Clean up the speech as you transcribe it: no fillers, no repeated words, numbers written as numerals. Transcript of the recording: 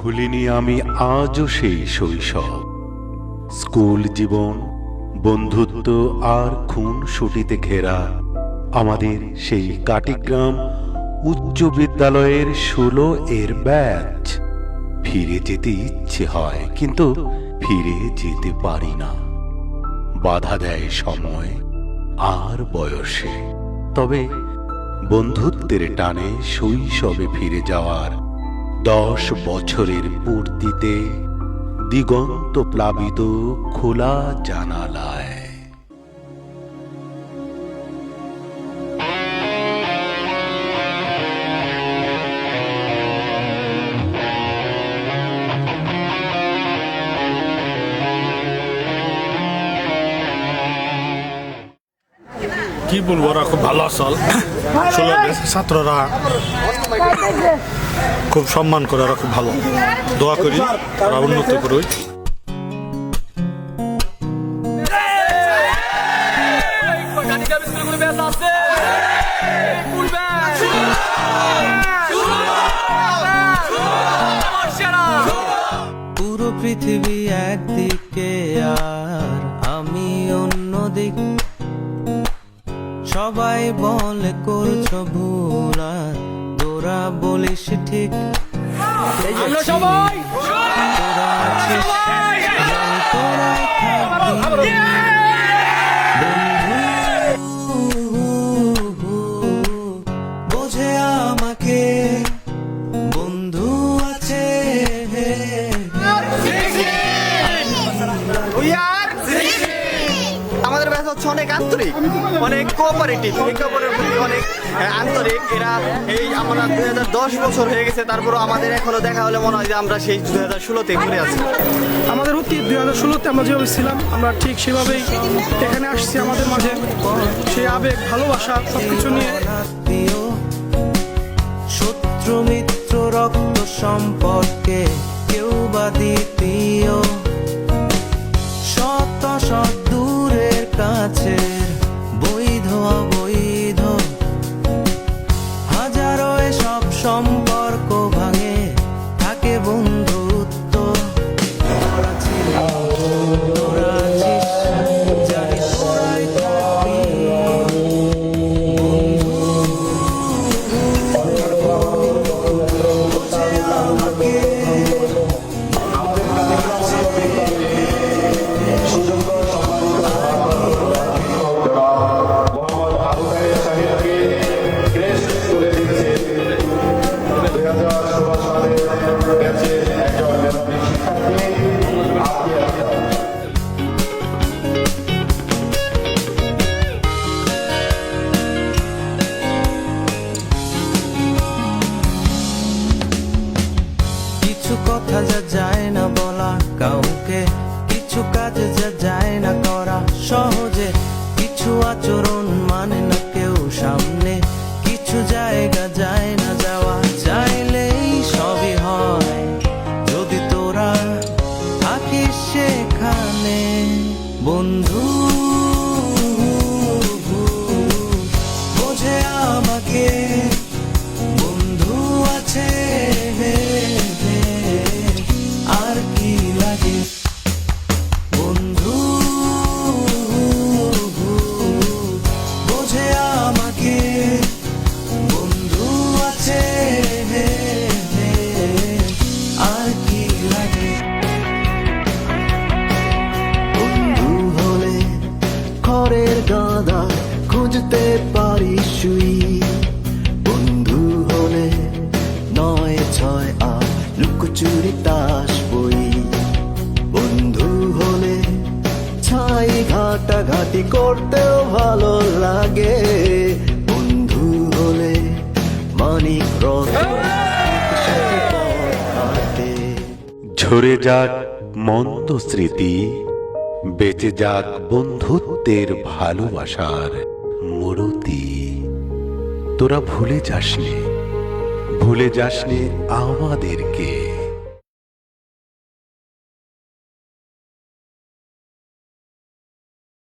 ভুলিনি আমি আজও সেই শৈশব, স্কুল জীবন, বন্ধুত্ব আর খুনসুটিতে ঘেরা আমাদের সেই কাটিগ্রাম উচ্চ বিদ্যালয়ের 16 এর ব্যাচ। ফিরে যেতে ইচ্ছে হয়, কিন্তু ফিরে যেতে পারি না। বাধা দেয় সময় আর বয়সে। তবে বন্ধুত্বের টানে শৈশবে ফিরে যাওয়ার 10 বছরের পূর্তিতে দিগন্ত প্লাবিত খোলা জানালায়। কি বলবো, ওরা খুব ভালো আসল, ছাত্ররা খুব সম্মান করে, ওরা খুব ভালো। দোয়া করি ওরা উন্নত করুক। পুরো পৃথিবী একদিকে আর আমি অন্যদিক, সবাই বলে করছো ভুল আর তোরা বলিস ঠিক। আমরা সবাই তোরা আছিস, জানি তোরাই থাকবি। বন্ধু বোঝে আমাকে, বন্ধু আছে। আমাদের ব্যাচ হচ্ছে অনেক আন্তরিক, অনেক কোঅপারেটিভ, একে-অপরের প্রতি অনেক আন্তরিক। এরা এই আমরা 2010 বছর হয়ে গেছে, তারপরও আমাদের এখনো দেখা হলে মনে হয় যে আমরা সেই 2016-তে ঘুরে আছি। আমাদের অতীত 2016-তে আমরা যেভাবে ছিলাম, আমরা ঠিক সেভাবেই এখানে আসছি। আমাদের মাঝে সেই আবেগ, ভালোবাসা সবকিছু নিয়ে। শত্রু মিত্র রক্ত সম্পর্কে কেউ বা দ্বিতীয়, শত শত দূরের কাছে, বৈধ অবৈধ, হাজারো এসব সম্পর্ক ভাঙে, থাকে বন্ধুত্ব। তোরা ছিলি, তোরা আছিস, জানি তোরাই থাকবি। বোঝে আমাকে, কিছু কথা যা যায় না বলা কাউকে, কিছু কাজ যা যায় না করা সহজে, কিছু আচরণ মানে না কেউ সামনে, কিছু জায়গা যায় না যাওয়া, চাইলেই সবই হয় যদি তোরা থাকিস সেখানে। বন্ধু বোঝে আমাকে, বন্ধু আছে, আর কি লাগে। বন্ধু বোঝে আমাকে, বন্ধু আছে, আর কি লাগে। বন্ধু হলে খড়ের গাদা খুঁজতে পারি শুই, বন্ধু হলে 9-6 আর লুকোচুরি তাস বই, বন্ধু হলে ছাই ঘাটাঘাটি করতেও ভালো লাগে, বন্ধু হলে মানিক রতন একসাথে পথ হাঁটে। ঝরে যাক মন্দ স্মৃতি, বেঁচে যাক বন্ধুত্বের ভালোবাসার মূর্তি। তোরা ভুলে যাসনি, ভুলে যাসনি আমাদেরকে।